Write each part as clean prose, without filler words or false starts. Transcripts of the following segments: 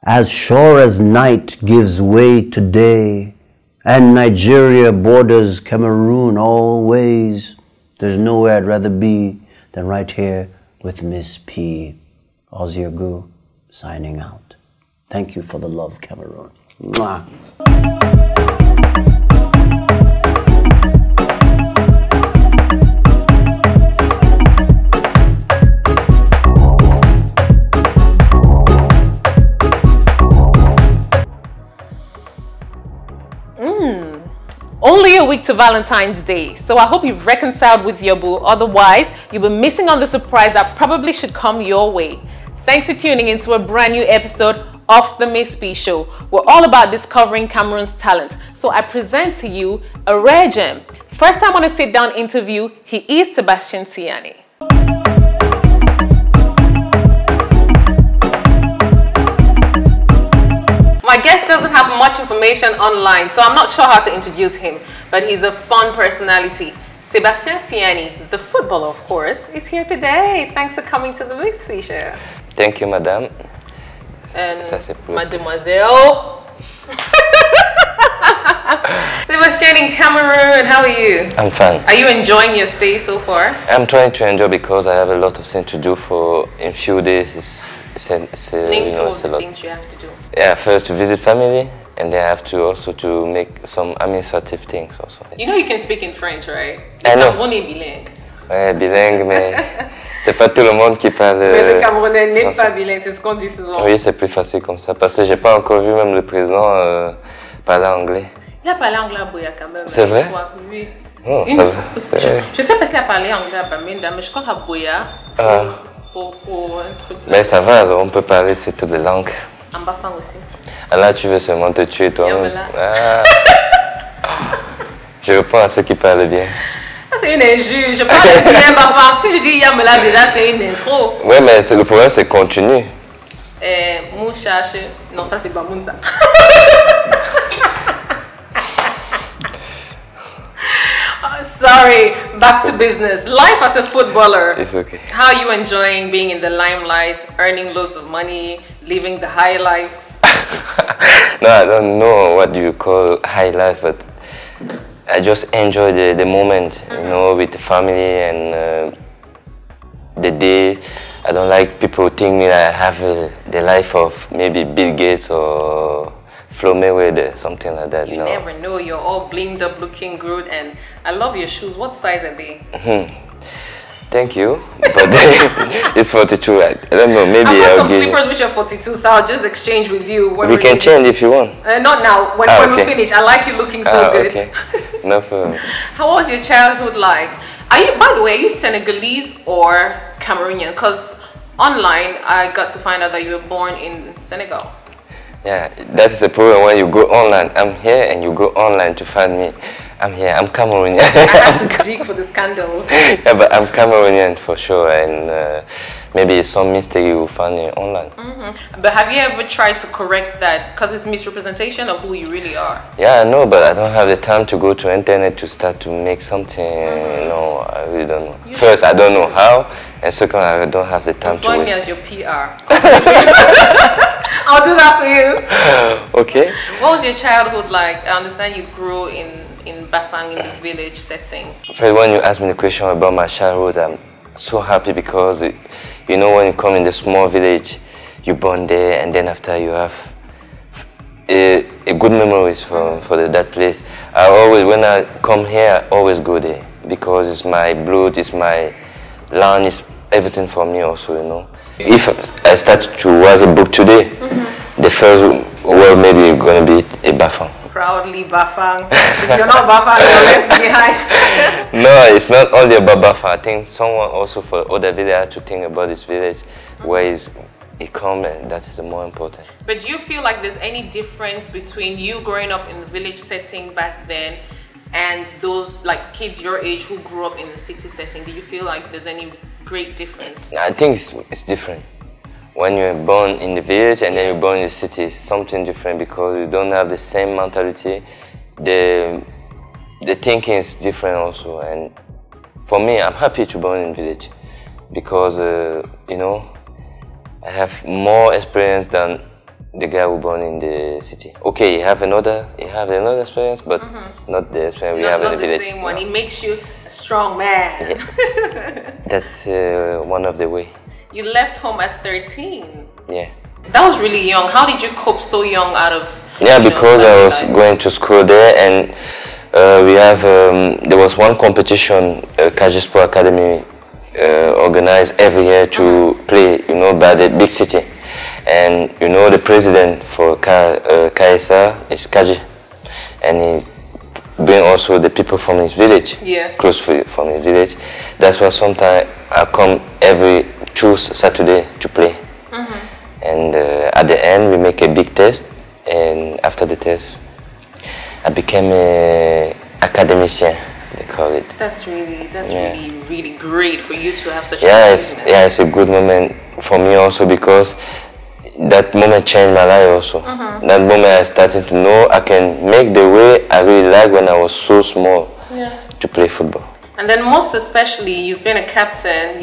As sure as night gives way to day, and Nigeria borders Cameroon always, there's nowhere I'd rather be than right here with Miss P. Oziogu signing out. Thank you for the love, Cameroon. Mwah. Only a week to Valentine's Day, so I hope you've reconciled with your boo. Otherwise, you'll be missing on the surprise that probably should come your way. Thanks for tuning into a brand new episode of the Miss P Show. We're all about discovering Cameroon's talent, so I present to you a rare gem. First time on a sit-down interview, he is Sebastian Siani. My guest doesn't have much information online, so I'm not sure how to introduce him, but he's a fun personality. Sebastian Siani, the footballer of course, is here today. Thanks for coming to the Miss P Show. Thank you, madame. And mademoiselle. Sebastian in Cameroon, how are you? I'm fine. Are you enjoying your stay so far? I'm trying to enjoy because I have a lot of things to do for in few days. Name two of the things you have to do. Yeah, first to visit family, and then I have to also to make some administrative things also. You know you can speak in French, right? I know. Camerounais bilingue. Ouais, bilingue, mais c'est pas tout le monde qui parle. Mais le Camerounais n'est pas bilingue, c'est ce qu'on dit souvent. Oui, c'est plus facile comme ça, parce que j'ai pas encore vu même le président parler anglais. Il a parlé anglais à Boya quand même. C'est vrai? Oui. Oh, ça va. Je sais pas s'il a parlé anglais à Baminda, mais je crois qu'à Boya, pour un truc. Mais ça va, alors on peut parler sur toutes les langues. En Bafang aussi. Ah, là, tu veux seulement te tuer toi-même. Ah. Je réponds à ceux qui parlent bien. C'est une injure. Je parle bien Bafang. Si je dis Yamela déjà, c'est une intro. Ouais, mais le problème, c'est continue. Mouchache. Non, ça, c'est Bamounza. Sorry, back to business. Life as a footballer. It's okay. How are you enjoying being in the limelight, earning loads of money, living the high life? No, I don't know what you call high life, but I just enjoy the moment, you know, with the family and the day. I don't like people think me that I have the life of maybe Bill Gates or Flo Mayweather, something like that. You no. Never know. You're all blinged up, looking good, and I love your shoes. What size are they? Thank you, but it's 42. I don't know. Maybe I've got some give slippers which are 42, so I'll just exchange with you. When we can change if you want. Not now. When we finish, I like you looking so good. Okay. No problem. How was your childhood like? Are you, by the way, are you Senegalese or Cameroonian? Because online, I got to find out that you were born in Senegal. Yeah, that is the problem when you go online. I'm here and you go online to find me. I'm here, I'm Cameroonian. I have to dig for the scandals. Yeah, but I'm Cameroonian for sure, and maybe some mistake you will find online. But have you ever tried to correct that? Because it's misrepresentation of who you really are. Yeah, I know, but I don't have the time to go to internet to start to make something. No, I really don't know. First, I don't know how, and second, I don't have the time to waste. Join me as your PR. I'll do that for you. Okay. What was your childhood like? I understand you grew in Bafang, in the village setting. First, when you ask me the question about my childhood, I'm so happy because, you know, when you come in the small village, you born there, and then after you have a good memories for that place. I always, when I come here, I always go there because it's my blood, it's my land, it's everything for me also, you know. If I start to write a book today, the first word maybe going to be a Bafang. Proudly Bafang. If you're not Bafang, you're left behind. No, it's not only about Bafang. I think someone also for other village has to think about this village, where it comes, and that's the more important. But do you feel like there's any difference between you growing up in the village setting back then and those like kids your age who grew up in the city setting? Do you feel like there's any great difference? I think it's different. When you're born in the village and then you're born in the city, it's something different because you don't have the same mentality. The thinking is different also. And for me, I'm happy to born in village because you know, I have more experience than the guy who born in the city. Okay, he have another experience, but not the experience we have in the village. Not the same one. It makes you a strong man. Yeah. That's one of the way. You left home at 13. Yeah. That was really young. How did you cope so young out of? Yeah, because I was going to school there, and we have there was one competition, Sport Academy organized every year to play, by the big city. And the president for KSA is Kaji, and he bring also the people from his village, close from his village. That's why sometimes I come every Tuesday, Saturday to play. And at the end we make a big test, and after the test I became a academician, they call it. That's really great for you to have such it's a good moment for me also, because that moment changed my life also. That moment I started to know I can make the way I really like when I was so small to play football. And then most especially, you've been a captain,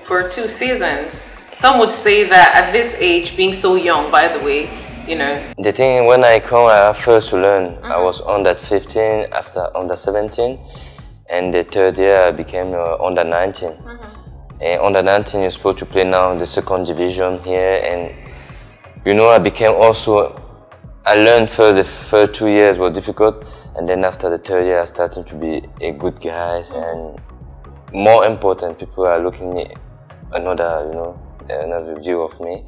for 2 seasons. Some would say that at this age, being so young, by the way, The thing, when I come, I have first to learn. I was under 15, after under 17, and the 3rd year I became under 19. And under 19, you're supposed to play now in the 2nd division here, and I became also, I learned first, the first 2 years were difficult, and then after the 3rd year I started to be a good guy, and more important, people are looking at me another view of me.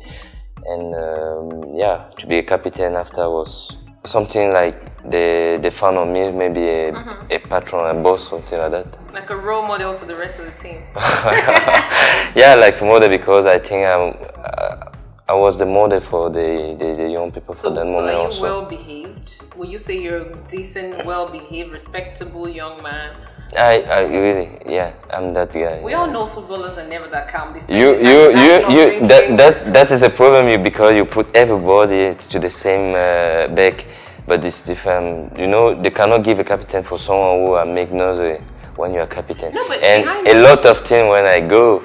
And to be a captain after was something like they found on me, maybe a patron, a boss, something like that. Like a role model to the rest of the team. Yeah, like model, because I think I was the model for the young people for that moment also. So are you well-behaved? Will you say you're a decent, well-behaved, respectable young man? I really, I'm that guy. We all know footballers are never that calm. That is a problem, because you put everybody to the same back, but it's different. They cannot give a captain for someone who make noise when you are captain. No, but and a lot of things when I go,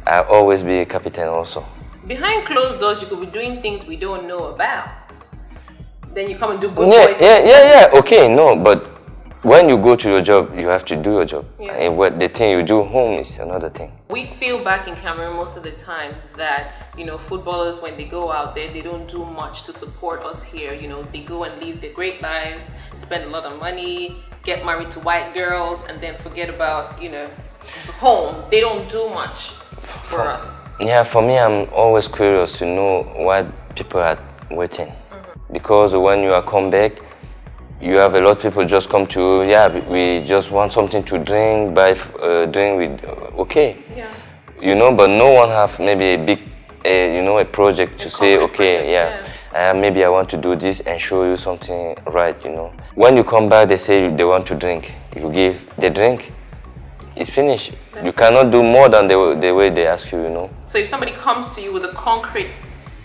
I always be a captain also. Behind closed doors, you could be doing things we don't know about. Then you come and do good work. Okay, no, but when you go to your job, you have to do your job. And what the thing you do home is another thing. We feel back in Cameroon most of the time that, footballers, when they go out there, they don't do much to support us here. They go and live their great lives, spend a lot of money, get married to white girls, and then forget about, home. They don't do much for us. Yeah, for me, I'm always curious to know what people are waiting. Because when you are come back, you have a lot of people just come to, we just want something to drink, buy drink with, okay. But no one have maybe a big, a project to say, okay, maybe I want to do this and show you something right, When you come back, they say they want to drink. You give the drink, it's finished. You cannot do more than the way they ask you, So if somebody comes to you with a concrete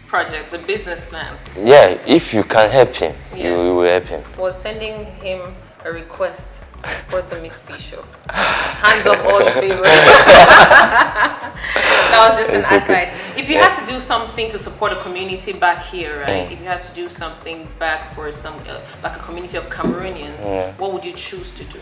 project, a business plan. Yeah, if you can help him, you will help him. Was sending him a request for the Miss P show. Hands up all in favor. That was just an aside. If you had to do something to support a community back here, right? If you had to do something back for some, like a community of Cameroonians, what would you choose to do?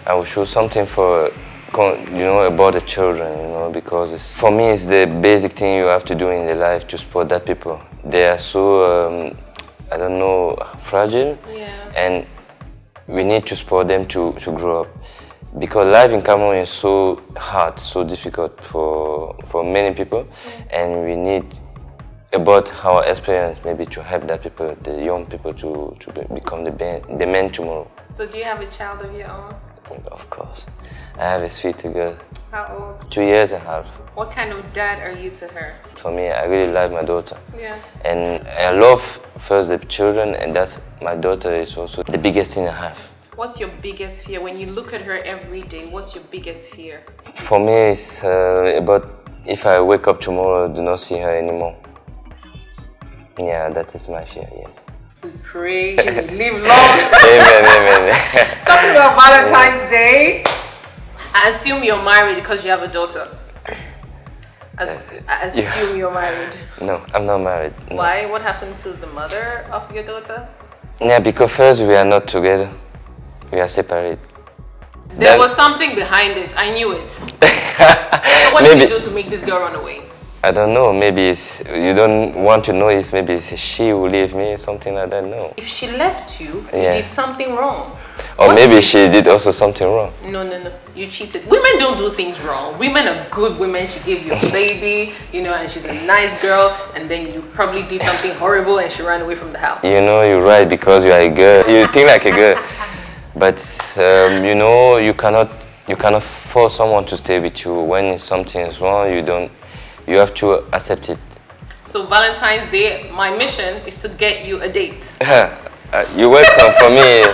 I would choose something for, about the children, because for me it's the basic thing you have to do in the life to support that people. They are so, I don't know, fragile, and we need to support them to grow up. Because life in Cameroon is so hard, so difficult for many people, and we need about our experience maybe to help that people, the young people, to become the men tomorrow. So do you have a child of your own? Of course. I have a sweet girl. How old? 2 years and a half. What kind of dad are you to her? For me, I really love my daughter. Yeah. And I love first the children, and that's my daughter is also the biggest thing I have. What's your biggest fear? When you look at her every day, what's your biggest fear? For me, it's about if I wake up tomorrow, do not see her anymore. Yeah, that is my fear, yes. We pray you live long. Amen. Talking about Valentine's Day, I assume you're married because you have a daughter. I assume you're married. No, I'm not married. No. Why? What happened to the mother of your daughter? Yeah, because first we are not together. We are separate. There was something behind it. I knew it. So what did you do to make this girl run away? I don't know. Maybe it's, you don't want to know. It's maybe it's she who leave me, something like that. No. If she left you, you did something wrong. Or maybe she did also something wrong. No. You cheated. Women don't do things wrong. Women are good women. She gave you a baby, you know, and she's a nice girl. And then you probably did something horrible and she ran away from the house. You know, you're right because you are a girl. You think like a girl. But, you know, you cannot force someone to stay with you. When something is wrong, you have to accept it. So Valentine's Day, my mission is to get you a date. You're welcome. For me,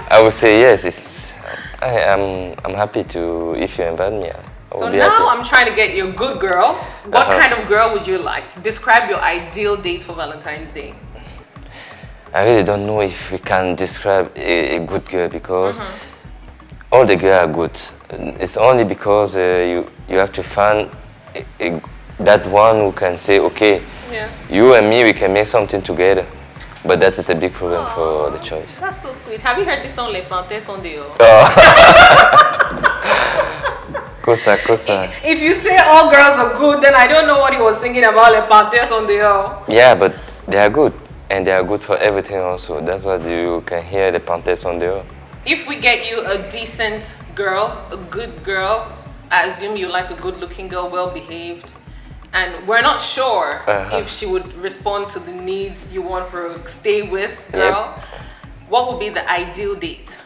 I would say yes. I'm happy to, if you invite me. So now I'm trying to get you a good girl. What kind of girl would you like? Describe your ideal date for Valentine's Day. I really don't know if we can describe a good girl because all the girls are good. It's only because you have to find that one who can say, okay, you and me, we can make something together. But that is a big problem for the choice. That's so sweet. Have you heard this song, Les Panthères sont dehors? Cosa. If you say all girls are good, then I don't know what he was singing about, Les Panthères sont dehors. Yeah, but they are good. And they are good for everything also. That's what you can hear the Panthères sont dehors. If we get you a decent girl, a good girl, I assume you like a good-looking girl, well-behaved, and we're not sure if she would respond to the needs you want for a stay with girl, what would be the ideal date?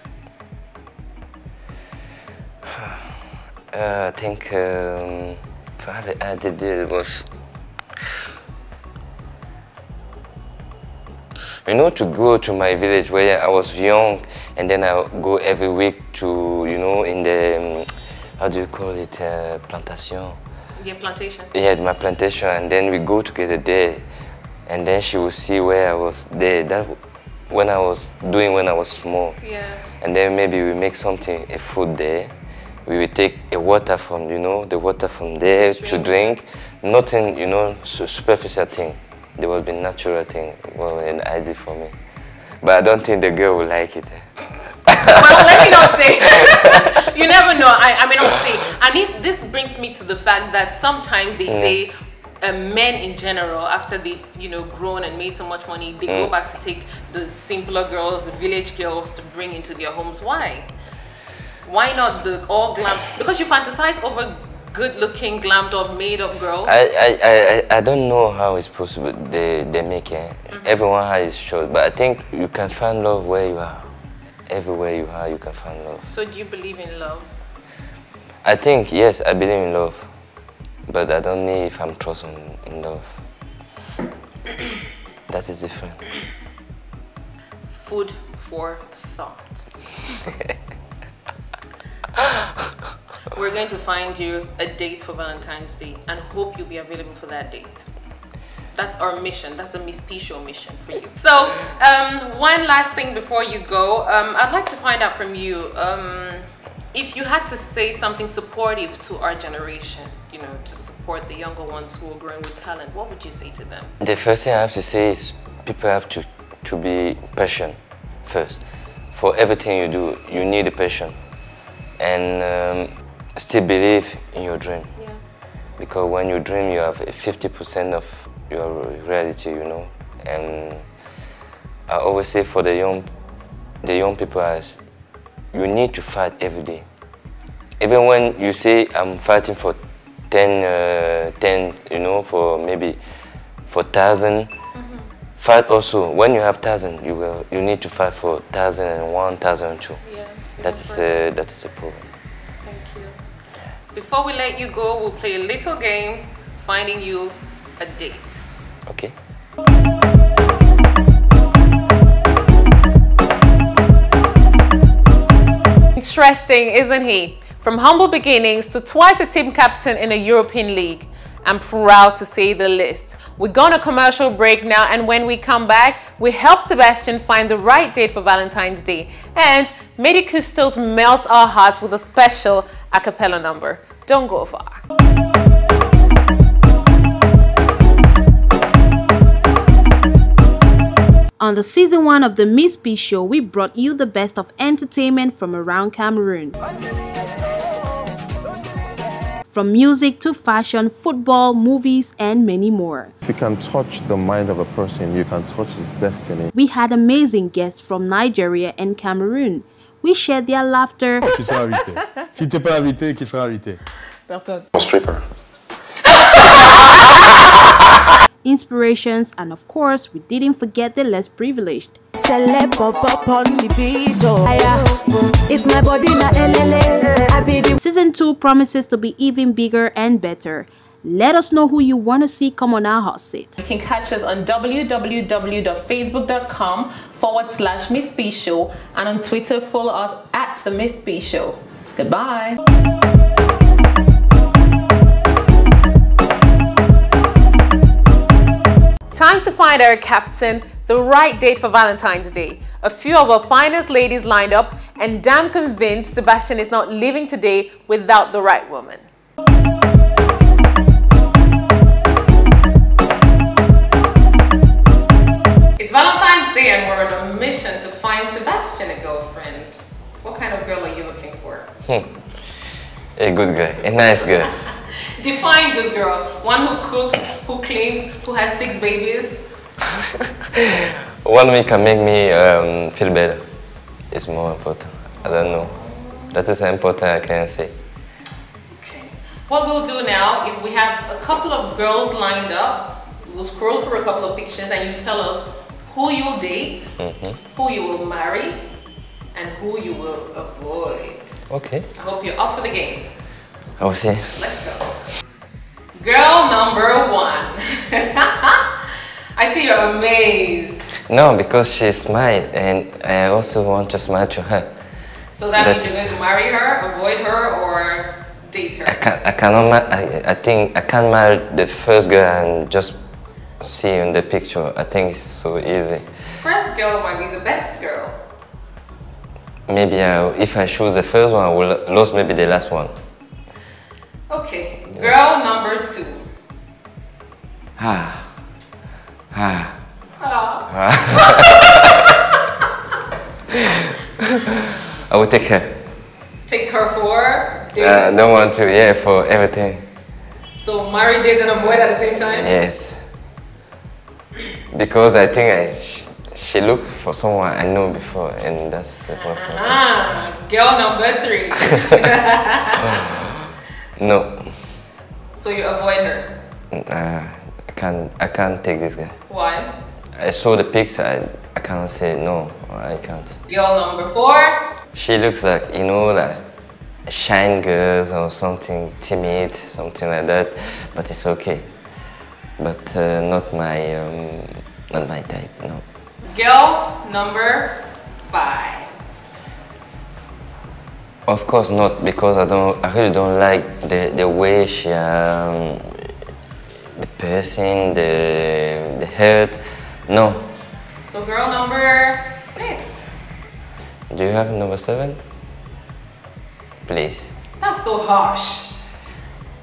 I think if I have an ideal date, it was, you know, to go to my village where I was young, and then I go every week to, you know, in the, how do you call it, plantation? Your plantation? Yeah, my plantation, and then we go together there, and then she will see where I was there. That when I was small. Yeah. And then maybe we make something, a food there. We will take a water from, you know, the water from there to drink. Nothing, you know, superficial thing. There will be natural thing, well, an idea for me. But I don't think the girl will like it. Well, let me not say. You never know. I mean, I'll say. And this brings me to the fact that sometimes they say men in general, after they've, you know, grown and made so much money, they go back to take the simpler girls, the village girls, to bring into their homes. Why? Why not the all glam? Because you fantasize over good-looking, glammed-up, made-up girls. I don't know how it's possible they make it. Everyone has his choice, but I think you can find love where you are. Everywhere you are, you can find love. So do you believe in love? I think, yes, I believe in love. But I don't know if I'm trusting in love. That is different. Food for thought. We're going to find you a date for Valentine's Day and hope you'll be available for that date. That's our mission. That's the Miss P Show mission for you. So, one last thing before you go. I'd like to find out from you, if you had to say something supportive to our generation, you know, to support the younger ones who are growing with talent, what would you say to them? The first thing I have to say is people have to be patient first. For everything you do, you need a passion. And still believe in your dream. Yeah. Because when you dream, you have 50% of your reality, you know. And I always say for the young people, you need to fight every day. Even when you say I'm fighting for 10, you know, for maybe for 1,000, fight also. When you have 1,000, you need to fight for 1,001, 1,002. Yeah. That is a problem. Thank you. Before we let you go, we'll play a little game, finding you a date. Okay. Interesting, isn't he? From humble beginnings to twice a team captain in a European league. I'm proud to say the least. We're going to commercial break now, and when we come back, we help Sebastian find the right date for Valentine's Day. And MEHDY CUSTOS melts our hearts with a special a cappella number. Don't go far. On the season 1 of the Miss P show, we brought you the best of entertainment from around Cameroon. From music to fashion, football, movies, and many more. If you can touch the mind of a person, you can touch his destiny. We had amazing guests from Nigeria and Cameroon. We shared their laughter. Tu seras invité. Si tu n'es pas invité, qui sera invité? Personne. A stripper. Inspirations, and of course, we didn't forget the less privileged. Season 2 promises to be even bigger and better. Let us know who you want to see come on our hot seat. You can catch us on www.facebook.com/Miss P Show, and on Twitter follow us at the Miss P Show. Goodbye. Time to find our captain the right date for Valentine's Day. A few of our finest ladies lined up, and damn convinced Sebastian is not leaving today without the right woman. It's Valentine's Day and we're on a mission to find Sebastian a girlfriend. What kind of girl are you looking for? A good guy, a nice girl. Define good girl. One who cooks, who cleans, who has 6 babies. One can make me feel better. It's more important. I don't know. That is important, I can say. Okay. What we'll do now is we have a couple of girls lined up. We'll scroll through a couple of pictures and you tell us who you'll date, who you will marry, and who you will avoid. Okay. I hope you're up for the game. I will see. Let's go. Girl number 1. I see you're amazed. No, because she smiled and I also want to smile to her. So that means you're going to marry her, avoid her, or date her? I think I can't marry the first girl and just see in the picture. I think it's so easy. First girl might be the best girl. Maybe if I choose the first one, I will lose maybe the last one. Okay, girl number 2. I will take her. Take her for dates? I don't want to, yeah, for everything. So marry, date, and avoid at the same time? Yes. Because I think she looked for someone I know before, and that's the important. Girl number 3. No. So you avoid her? I can't take this guy. Why? I saw the pics, I cannot say no, I can't. Girl number 4. She looks like, you know, like shy girls or something, timid, something like that, but it's okay. But not my type, no. Girl number 5. Of course not, because I really don't like the way she, the person, the head, no. So girl number 6. Do you have number 7? Please. That's so harsh.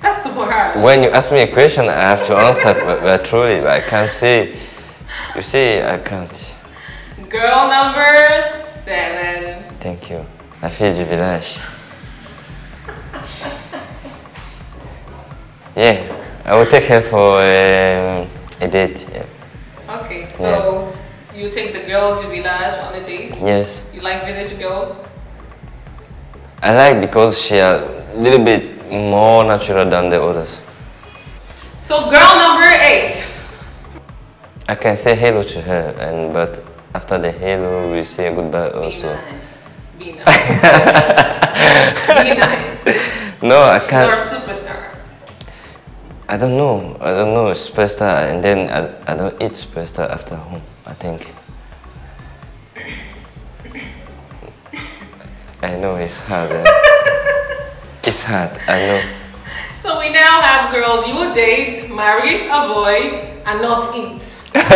That's super harsh. When you ask me a question, I have to answer, but truly, I can't say. You see, I can't. Girl number 7. Thank you. La fille du village. Yeah, I will take her for a date. Yeah. Okay, so you take the girl du village on a date? Yes. You like village girls? I like because she a little bit more natural than the others. So girl number 8. I can say hello to her, but after the hello, we say goodbye also. Be nice. Be nice. Be nice. No, I can't. You're a superstar. I don't know, superstar, and then I don't eat superstar after home, I think. I know it's hard. It's hard, I know. So we now have girls you will date, marry, avoid, and not eat. What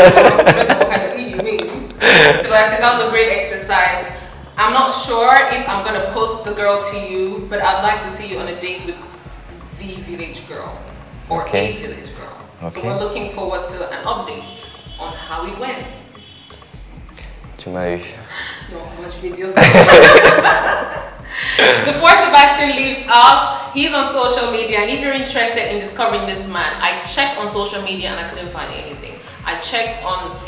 kind of eat you mean? So I said that was a great exercise. I'm not sure if I'm going to post the girl to you, but I'd like to see you on a date with the village girl. Or a village girl. Okay. So we're looking forward to an update on how it went. Tu m'as eu. Non, moi je vais dire ça. Before Sebastian leaves us, he's on social media, and if you're interested in discovering this man, I checked on social media and I couldn't find anything. I checked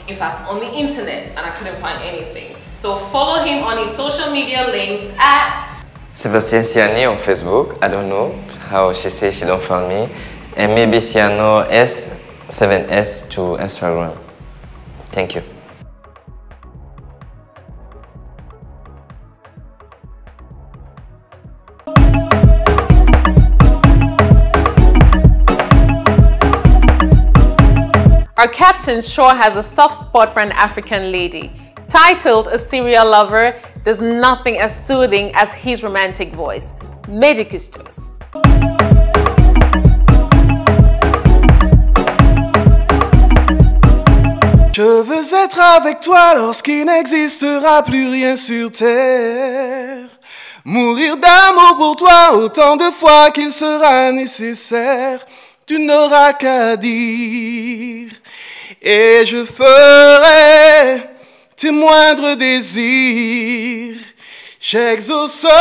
in fact, on the internet and I couldn't find anything. So follow him on his social media links at Sebastien Siani on Facebook. I don't know how she says she don't follow me. And maybe Siano S7S to Instagram. Thank you. Our captain sure has a soft spot for an African lady. Titled A Serial Lover, there's nothing as soothing as his romantic voice. MEHDY CUSTOS. Je veux être avec toi lorsqu'il n'existera plus rien sur terre. Mourir d'amour pour toi autant de fois qu'il sera nécessaire. Tu n'auras qu'à dire et je ferai tes moindres désirs. J'exaucerai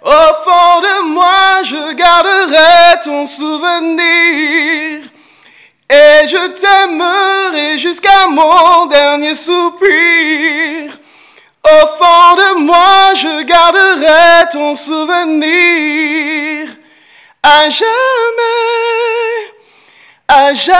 au fond de moi, je garderai ton souvenir. Et je t'aimerai jusqu'à mon dernier soupir. Au fond de moi, je garderai ton souvenir. À jamais, à jamais.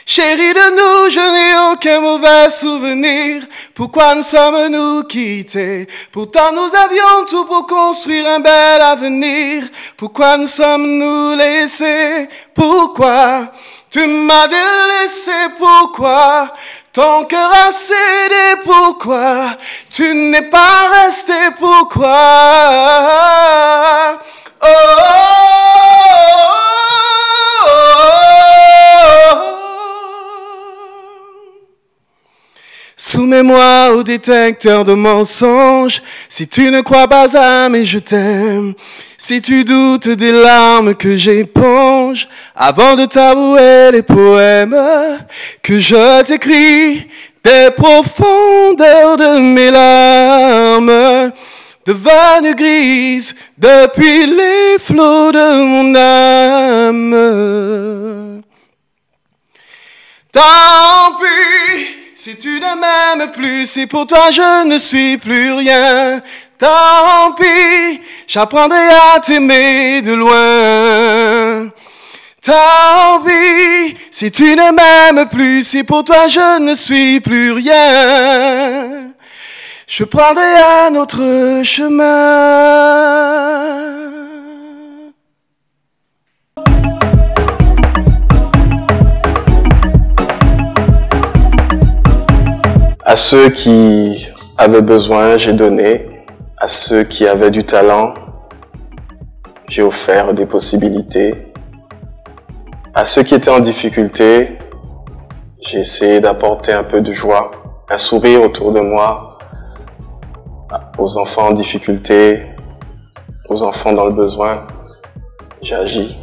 Chérie de nous, je n'ai aucun mauvais souvenir. Pourquoi nous sommes-nous quittés? Pourtant nous avions tout pour construire un bel avenir. Pourquoi nous sommes-nous laissés? Pourquoi tu m'as délaissé? Pourquoi ton cœur a cédé? Pourquoi tu n'es pas resté? Pourquoi? Oh, soumets-moi au détecteur de mensonges. Si tu ne crois pas à mes je t'aime, si tu doutes des larmes que j'éponge, avant de t'avouer les poèmes que je t'écris des profondeurs de mes larmes, devenues grises depuis les flots de mon âme. Tant pis si tu ne m'aimes plus, si pour toi je ne suis plus rien. Tant pis, j'apprendrai à t'aimer de loin. Tant pis, si tu ne m'aimes plus, si pour toi je ne suis plus rien. Je prendrai un autre chemin. À ceux qui avaient besoin, j'ai donné. À ceux qui avaient du talent, j'ai offert des possibilités. À ceux qui étaient en difficulté, j'ai essayé d'apporter un peu de joie, un sourire autour de moi. Aux enfants en difficulté, aux enfants dans le besoin, j'ai agi.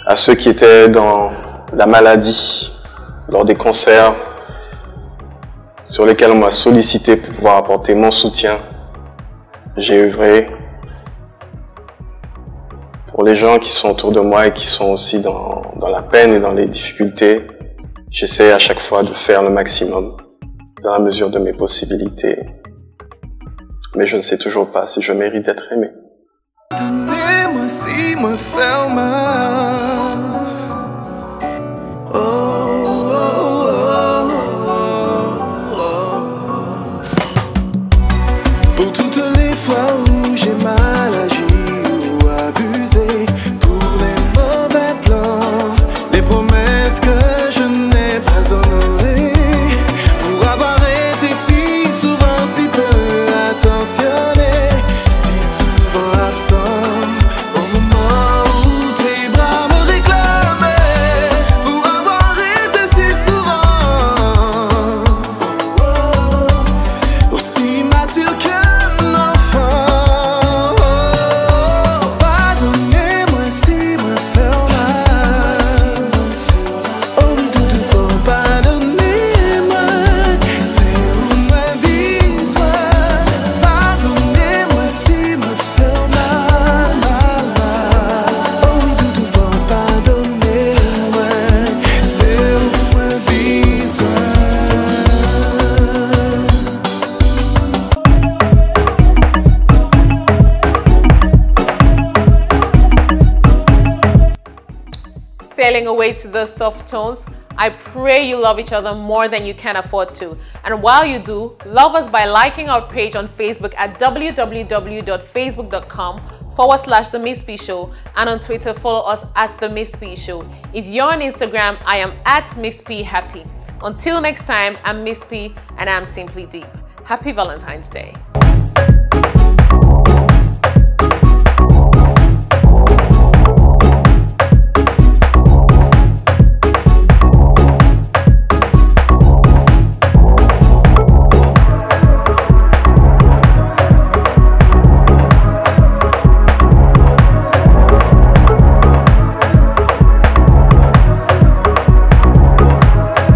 À ceux qui étaient dans la maladie, lors des concerts, sur lesquels on m'a sollicité pour pouvoir apporter mon soutien, j'ai œuvré. Pour les gens qui sont autour de moi et qui sont aussi dans la peine et dans les difficultés, j'essaie à chaque fois de faire le maximum dans la mesure de mes possibilités. Mais je ne sais toujours pas si je mérite d'être aimé. Donnez-moi si me faire mal. Oh, oh, oh, oh, oh. Pour toutes les fois où j'ai mal agi ou abusé, pour les mauvais plans, les promesses que je n'ai pas honorées, pour avoir été si souvent si peu attentionné, si souvent absent, au moment où tes fading away to those soft tones, I pray you love each other more than you can afford to. And while you do, love us by liking our page on Facebook at www.facebook.com/The Miss P Show, and on Twitter follow us at The Miss P Show. If you're on Instagram, I am at Miss P Happy. Until next time, I'm Miss P and I'm Simply Deep. Happy Valentine's Day.